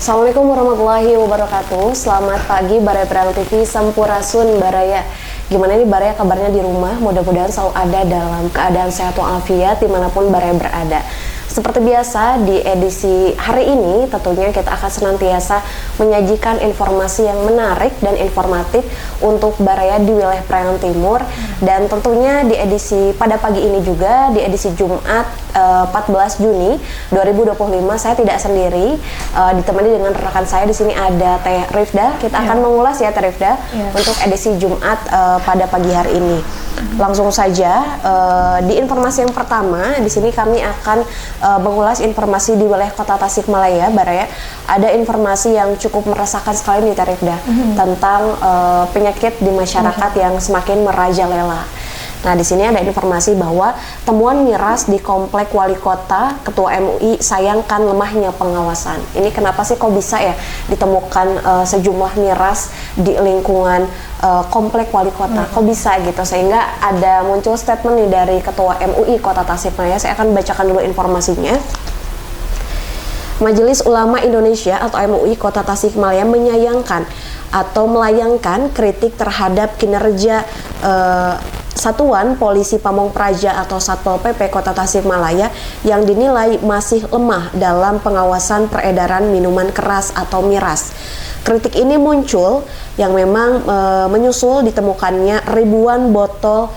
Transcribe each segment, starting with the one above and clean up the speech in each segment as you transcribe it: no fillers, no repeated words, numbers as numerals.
Assalamualaikum warahmatullahi wabarakatuh. Selamat pagi Baraya Perang TV Sampurasun Baraya. Gimana nih Baraya kabarnya di rumah? Mudah-mudahan selalu ada dalam keadaan sehat walafiat dimanapun Baraya berada. Seperti biasa di edisi hari ini tentunya kita akan senantiasa menyajikan informasi yang menarik dan informatif untuk Baraya di wilayah Priangan Timur. Dan tentunya di edisi pada pagi ini juga di edisi Jumat 14 Juni 2025 saya tidak sendiri, ditemani dengan rekan saya di sini ada Teh Rifda. Kita akan mengulas ya Teh Rifda untuk edisi Jumat pada pagi hari ini. Langsung saja di informasi yang pertama di sini kami akan mengulas informasi di wilayah Kota Tasikmalaya, Baraya. Ada informasi yang cukup meresahkan sekali nih Teh Rifda tentang penyakit di masyarakat yang semakin merajalela. Nah, di sini ada informasi bahwa temuan miras di Komplek Wali Kota, Ketua MUI sayangkan lemahnya pengawasan. Ini kenapa sih kok bisa ya ditemukan sejumlah miras di lingkungan Komplek Wali Kota? Kok bisa gitu? Sehingga ada muncul statement nih dari Ketua MUI Kota Tasikmalaya. Saya akan bacakan dulu informasinya. Majelis Ulama Indonesia atau MUI Kota Tasikmalaya menyayangkan atau melayangkan kritik terhadap kinerja Satuan Polisi Pamong Praja atau Satpol PP Kota Tasikmalaya yang dinilai masih lemah dalam pengawasan peredaran minuman keras atau miras. Kritik ini muncul yang memang menyusul ditemukannya ribuan botol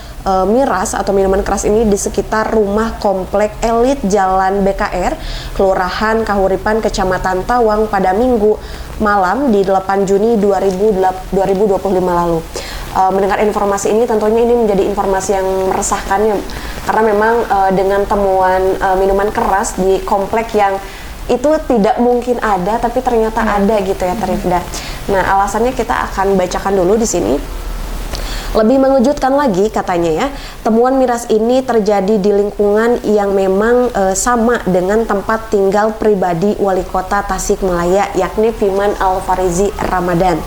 miras atau minuman keras ini di sekitar rumah Komplek Elit Jalan BKR, Kelurahan Kahuripan, Kecamatan Tawang pada Minggu malam di 8 Juni 2025 lalu. Mendengar informasi ini tentunya ini menjadi informasi yang meresahkan ya, karena memang dengan temuan minuman keras di komplek yang itu tidak mungkin ada tapi ternyata ada gitu ya Rifda. Nah, alasannya kita akan bacakan dulu di sini. Lebih mengejutkan lagi katanya ya, temuan miras ini terjadi di lingkungan yang memang sama dengan tempat tinggal pribadi Wali Kota Tasikmalaya, yakni Fiman Al-Farizi Ramadan,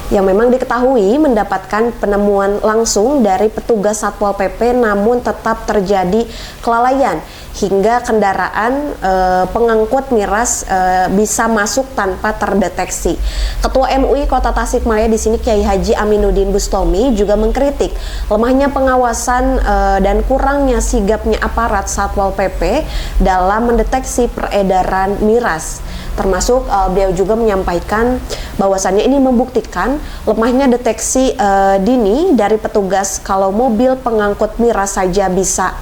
yang memang diketahui mendapatkan penemuan langsung dari petugas Satpol PP, namun tetap terjadi kelalaian hingga kendaraan pengangkut miras bisa masuk tanpa terdeteksi. Ketua MUI Kota Tasikmalaya di sini Kiai Haji Aminuddin Bustomi juga mengkritik lemahnya pengawasan dan kurangnya sigapnya aparat Satpol PP dalam mendeteksi peredaran miras. Termasuk beliau juga menyampaikan bahwasannya ini membuktikan lemahnya deteksi dini dari petugas. Kalau mobil pengangkut miras saja bisa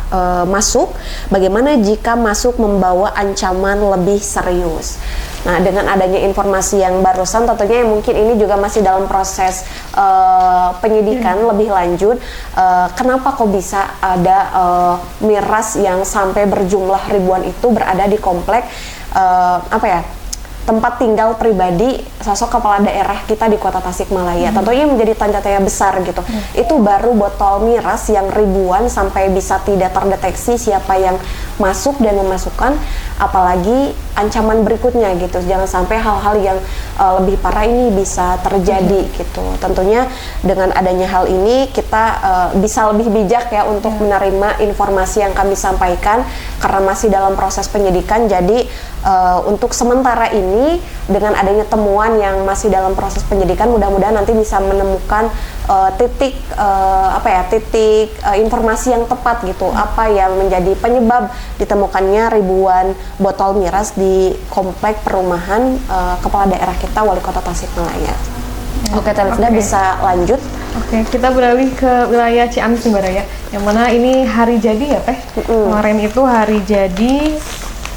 masuk, bagaimana jika masuk membawa ancaman lebih serius? Nah, dengan adanya informasi yang barusan tentunya mungkin ini juga masih dalam proses penyidikan lebih lanjut. Kenapa kok bisa ada miras yang sampai berjumlah ribuan itu berada di komplek tempat tinggal pribadi sosok kepala daerah kita di Kota Tasikmalaya. Tentunya menjadi tanda tanya besar gitu. Itu baru botol miras yang ribuan sampai bisa tidak terdeteksi siapa yang masuk dan memasukkan, apalagi ancaman berikutnya gitu. Jangan sampai hal-hal yang lebih parah ini bisa terjadi gitu. Tentunya dengan adanya hal ini kita bisa lebih bijak ya untuk menerima informasi yang kami sampaikan karena masih dalam proses penyidikan. Jadi untuk sementara ini dengan adanya temuan yang masih dalam proses penyidikan, mudah-mudahan nanti bisa menemukan titik informasi yang tepat gitu, apa yang menjadi penyebab ditemukannya ribuan botol miras di komplek perumahan kepala daerah kita Wali Kota Tasikmalaya. Oke, Telfda bisa lanjut. Oke, kita beralih ke wilayah Ciamis nih Baraya, yang mana ini hari jadi ya Teh. Kemarin itu hari jadi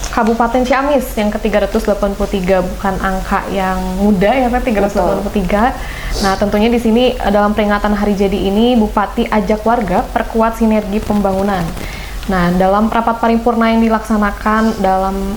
Kabupaten Ciamis yang ke-383, bukan angka yang muda ya Teh, 383. Nah, tentunya di sini dalam peringatan hari jadi ini Bupati ajak warga perkuat sinergi pembangunan. Nah, dalam rapat paripurna yang dilaksanakan dalam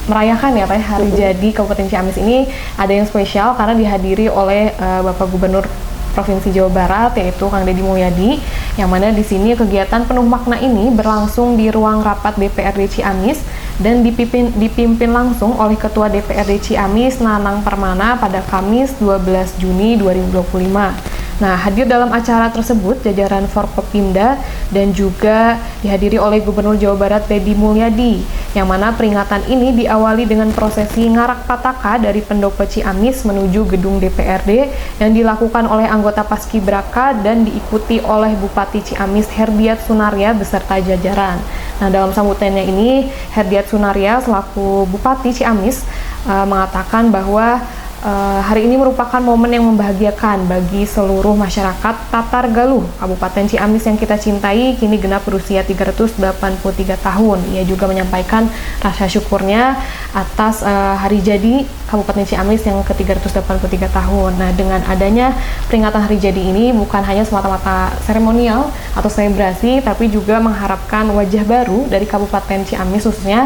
merayakan ya Teh hari jadi Kabupaten Ciamis ini ada yang spesial karena dihadiri oleh Bapak Gubernur Provinsi Jawa Barat, yaitu Kang Deddy Mulyadi, yang mana di sini kegiatan penuh makna ini berlangsung di ruang rapat DPRD Ciamis dan dipimpin langsung oleh Ketua DPRD Ciamis Nanang Permana pada Kamis 12 Juni 2025. Nah, hadir dalam acara tersebut jajaran Forkopimda dan juga dihadiri oleh Gubernur Jawa Barat Deddy Mulyadi, yang mana peringatan ini diawali dengan prosesi ngarak pataka dari Pendopo Ciamis menuju gedung DPRD yang dilakukan oleh anggota Paskibraka dan diikuti oleh Bupati Ciamis Herdiat Sunaria beserta jajaran. Nah, dalam sambutannya ini Herdiat Sunaria selaku Bupati Ciamis mengatakan bahwa hari ini merupakan momen yang membahagiakan bagi seluruh masyarakat Tatar Galuh, Kabupaten Ciamis yang kita cintai, kini genap berusia 383 tahun. Ia juga menyampaikan rasa syukurnya atas hari jadi Kabupaten Ciamis yang ke-383 tahun. Nah, dengan adanya peringatan hari jadi ini bukan hanya semata-mata seremonial atau selebrasi, tapi juga mengharapkan wajah baru dari Kabupaten Ciamis khususnya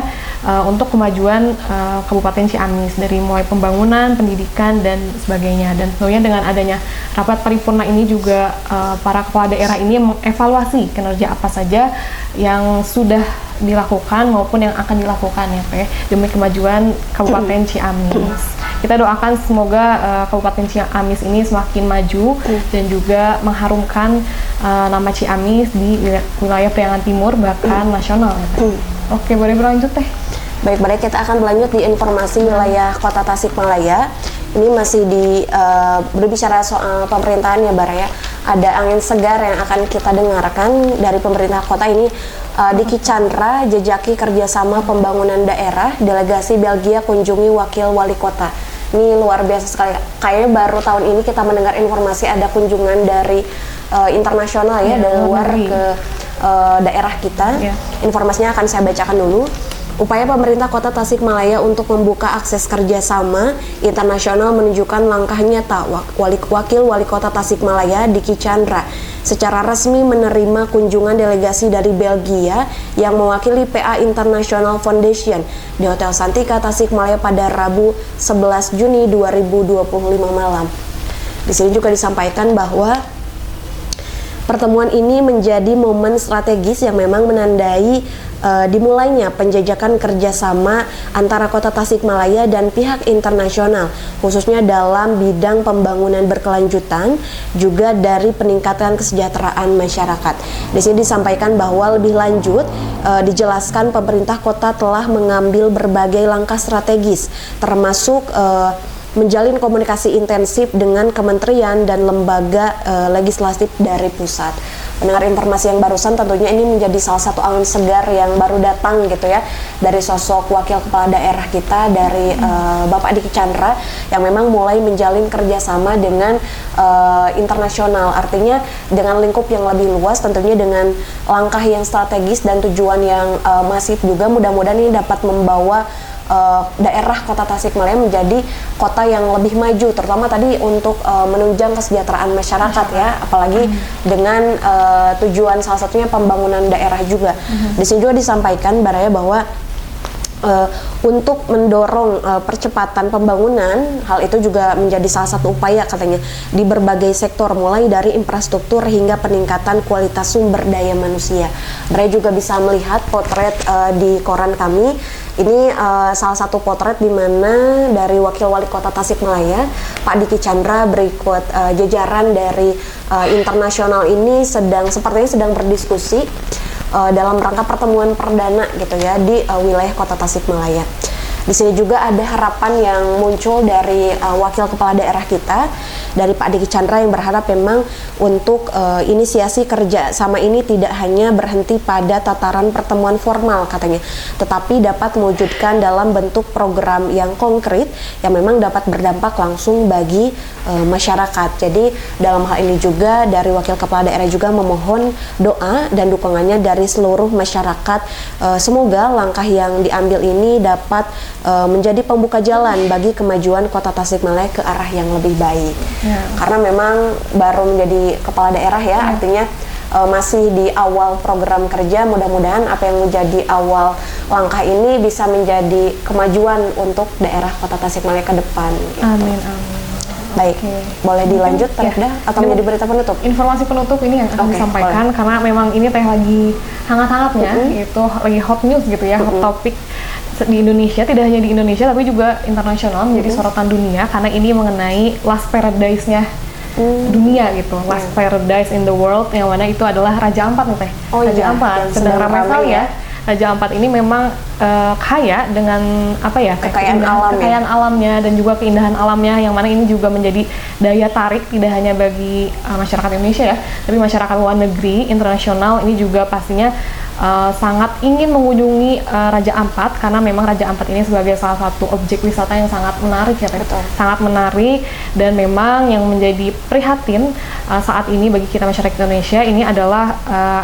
untuk kemajuan Kabupaten Ciamis dari mulai pembangunan, pendidikan, dan sebagainya. Dan tentunya dengan adanya rapat paripurna ini juga para kepala daerah ini mengevaluasi kinerja apa saja yang sudah dilakukan maupun yang akan dilakukan ya Pak, demi kemajuan Kabupaten Ciamis. Kita doakan semoga Kabupaten Ciamis ini semakin maju dan juga mengharumkan nama Ciamis di wilayah Priangan Timur bahkan nasional ya Pak. Oke, boleh berlanjut Teh. Baik, kita akan berlanjut di informasi wilayah Kota Tasikmalaya. Ini masih berbicara soal pemerintahan ya Baraya. Ada angin segar yang akan kita dengarkan dari pemerintah kota ini. Diki Chandra jejaki kerjasama pembangunan daerah, delegasi Belgia kunjungi wakil wali kota. Ini luar biasa sekali. Kayaknya baru tahun ini kita mendengar informasi ada kunjungan dari internasional ya, dari luar ke daerah kita. Informasinya akan saya bacakan dulu. Upaya pemerintah Kota Tasikmalaya untuk membuka akses kerjasama internasional menunjukkan langkah nyata Wakil Wali Kota Tasikmalaya Diki Chandra secara resmi menerima kunjungan delegasi dari Belgia yang mewakili PA International Foundation di Hotel Santika Tasikmalaya pada Rabu 11 Juni 2025 malam. Di sini juga disampaikan bahwa pertemuan ini menjadi momen strategis yang memang menandai dimulainya penjajakan kerjasama antara Kota Tasikmalaya dan pihak internasional, khususnya dalam bidang pembangunan berkelanjutan, juga dari peningkatan kesejahteraan masyarakat. Di sini disampaikan bahwa lebih lanjut dijelaskan pemerintah kota telah mengambil berbagai langkah strategis, termasuk menjalin komunikasi intensif dengan kementerian dan lembaga legislatif dari pusat. Mendengar informasi yang barusan, tentunya ini menjadi salah satu angin segar yang baru datang gitu ya dari sosok wakil kepala daerah kita dari Bapak Diki Chandra yang memang mulai menjalin kerjasama dengan internasional, artinya dengan lingkup yang lebih luas, tentunya dengan langkah yang strategis dan tujuan yang masif juga. Mudah-mudahan ini dapat membawa daerah Kota Tasikmalaya menjadi kota yang lebih maju, terutama tadi untuk menunjang kesejahteraan masyarakat ya, apalagi dengan tujuan salah satunya pembangunan daerah juga. Di sini juga disampaikan Baraya bahwa untuk mendorong percepatan pembangunan, hal itu juga menjadi salah satu upaya katanya di berbagai sektor, mulai dari infrastruktur hingga peningkatan kualitas sumber daya manusia. Mereka juga bisa melihat potret di koran kami. Ini salah satu potret di mana dari Wakil Wali Kota Tasikmalaya, Pak Diki Chandra, berikut jajaran dari internasional ini sepertinya sedang berdiskusi dalam rangka pertemuan perdana gitu ya di wilayah Kota Tasikmalaya. Di sini juga ada harapan yang muncul dari wakil kepala daerah kita, dari Pak Diki Chandra, yang berharap memang untuk inisiasi kerja sama ini tidak hanya berhenti pada tataran pertemuan formal katanya, tetapi dapat mewujudkan dalam bentuk program yang konkret yang memang dapat berdampak langsung bagi masyarakat. Jadi dalam hal ini juga dari wakil kepala daerah juga memohon doa dan dukungannya dari seluruh masyarakat. Semoga langkah yang diambil ini dapat menjadi pembuka jalan bagi kemajuan Kota Tasikmalaya ke arah yang lebih baik. Karena memang baru menjadi kepala daerah ya, artinya masih di awal program kerja. Mudah-mudahan apa yang menjadi awal langkah ini bisa menjadi kemajuan untuk daerah Kota Tasikmalaya ke depan. Gitu. Amin. Baik, boleh dilanjut terlebih atau menjadi berita penutup? Informasi penutup ini yang akan disampaikan boleh. Karena memang ini teh lagi hangat-hangatnya, itu lagi hot news gitu ya, hot topic di Indonesia, tidak hanya di Indonesia tapi juga internasional menjadi sorotan dunia karena ini mengenai Last Paradise-nya dunia gitu, last paradise in the world, yang mana itu adalah Raja Ampat nih Teh. Raja Ampat sedang ramai sekali ya. Raja Ampat ini memang kaya dengan kekayaan alamnya dan juga keindahan alamnya, yang mana ini juga menjadi daya tarik tidak hanya bagi masyarakat Indonesia ya, tapi masyarakat luar negeri, internasional ini juga pastinya sangat ingin mengunjungi Raja Ampat, karena memang Raja Ampat ini sebagai salah satu objek wisata yang sangat menarik ya, sangat menarik. Dan memang yang menjadi prihatin saat ini bagi kita masyarakat Indonesia ini adalah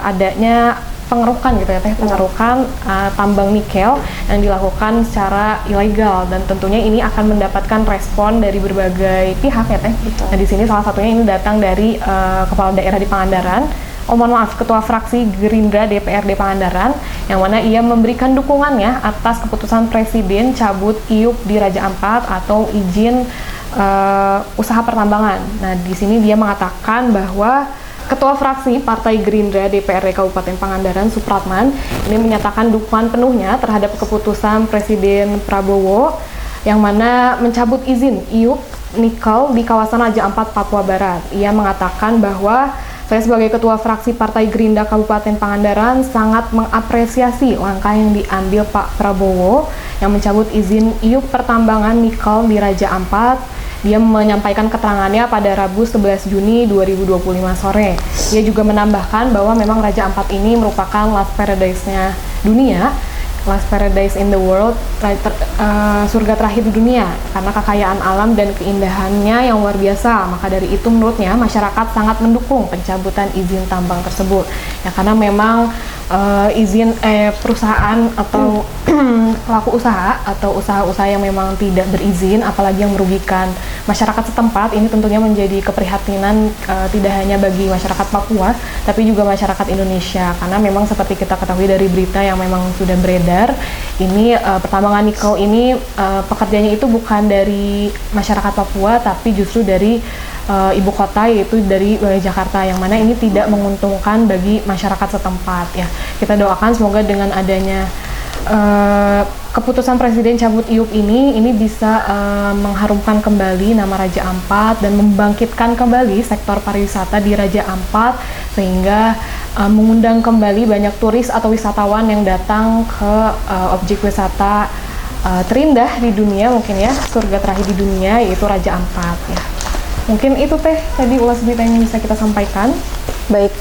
adanya pengerukan gitu ya Teh, pengerukan tambang nikel yang dilakukan secara ilegal, dan tentunya ini akan mendapatkan respon dari berbagai pihak ya Teh. Nah di sini salah satunya ini datang dari kepala daerah di Pangandaran, ketua fraksi Gerindra DPRD Pangandaran, yang mana ia memberikan dukungannya atas keputusan Presiden cabut IUP di Raja Ampat atau izin usaha pertambangan. Nah di sini dia mengatakan bahwa Ketua Fraksi Partai Gerindra DPRD Kabupaten Pangandaran, Supratman, ini menyatakan dukungan penuhnya terhadap keputusan Presiden Prabowo yang mana mencabut izin IUP nikel di kawasan Raja Ampat, Papua Barat. Ia mengatakan bahwa saya sebagai Ketua Fraksi Partai Gerindra Kabupaten Pangandaran sangat mengapresiasi langkah yang diambil Pak Prabowo yang mencabut izin IUP pertambangan nikel di Raja Ampat. Dia menyampaikan keterangannya pada Rabu 11 Juni 2025 sore. Dia juga menambahkan bahwa memang Raja Ampat ini merupakan last paradise-nya dunia, last paradise in the world, surga terakhir di dunia, karena kekayaan alam dan keindahannya yang luar biasa. Maka dari itu menurutnya masyarakat sangat mendukung pencabutan izin tambang tersebut. Ya karena memang izin perusahaan atau pelaku usaha atau usaha-usaha yang memang tidak berizin, apalagi yang merugikan masyarakat setempat, ini tentunya menjadi keprihatinan tidak hanya bagi masyarakat Papua, tapi juga masyarakat Indonesia. Karena memang seperti kita ketahui dari berita yang memang sudah beredar, ini pertambangan nikel ini pekerjanya itu bukan dari masyarakat Papua, tapi justru dari ibu kota, yaitu dari Jakarta, yang mana ini tidak menguntungkan bagi masyarakat setempat ya. Kita doakan semoga dengan adanya keputusan Presiden cabut IUP ini bisa mengharumkan kembali nama Raja Ampat dan membangkitkan kembali sektor pariwisata di Raja Ampat, sehingga mengundang kembali banyak turis atau wisatawan yang datang ke objek wisata terindah di dunia, mungkin ya, surga terakhir di dunia, yaitu Raja Ampat ya. Mungkin itu Teh tadi ulas berita yang bisa kita sampaikan. Baik,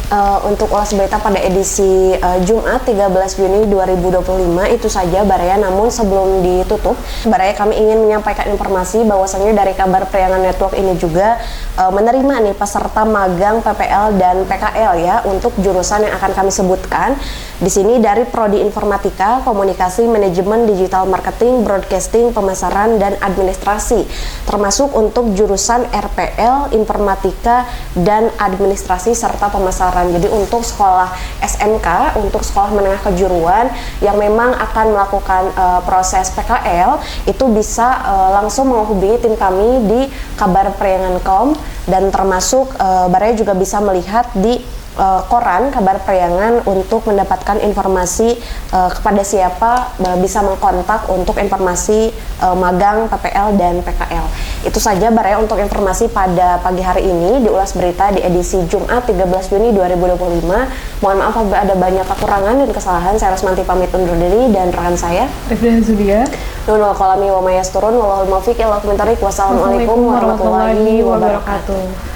untuk ulas berita pada edisi Jumat 13 Juni 2025 itu saja Baraya. Namun sebelum ditutup, Baraya, kami ingin menyampaikan informasi bahwasannya dari Kabar Priangan Network ini juga menerima nih peserta magang PPL dan PKL ya untuk jurusan yang akan kami sebutkan. Di sini dari Prodi Informatika, Komunikasi, Manajemen Digital Marketing, Broadcasting, Pemasaran, dan Administrasi, termasuk untuk jurusan RPL, Informatika, dan Administrasi serta pemasaran. Jadi untuk sekolah SMK, untuk sekolah menengah kejuruan yang memang akan melakukan proses PKL, itu bisa langsung menghubungi tim kami di Kabar Priangan.com, dan termasuk Baraya juga bisa melihat di koran Kabar Priangan untuk mendapatkan informasi kepada siapa bisa mengkontak untuk informasi magang PPL dan PKL. Itu saja Baraya untuk informasi pada pagi hari ini di ulas berita di edisi Jumat 13 Juni 2025. Mohon maaf apabila ada banyak kekurangan dan kesalahan. Saya Rosmanti pamit undur diri, dan rekan saya Rifda Zulia. Nunul kolami wa mayasturun wallahul muwaffiq ila aqwamit thoriq. Wassalamualaikum warahmatullahi wabarakatuh.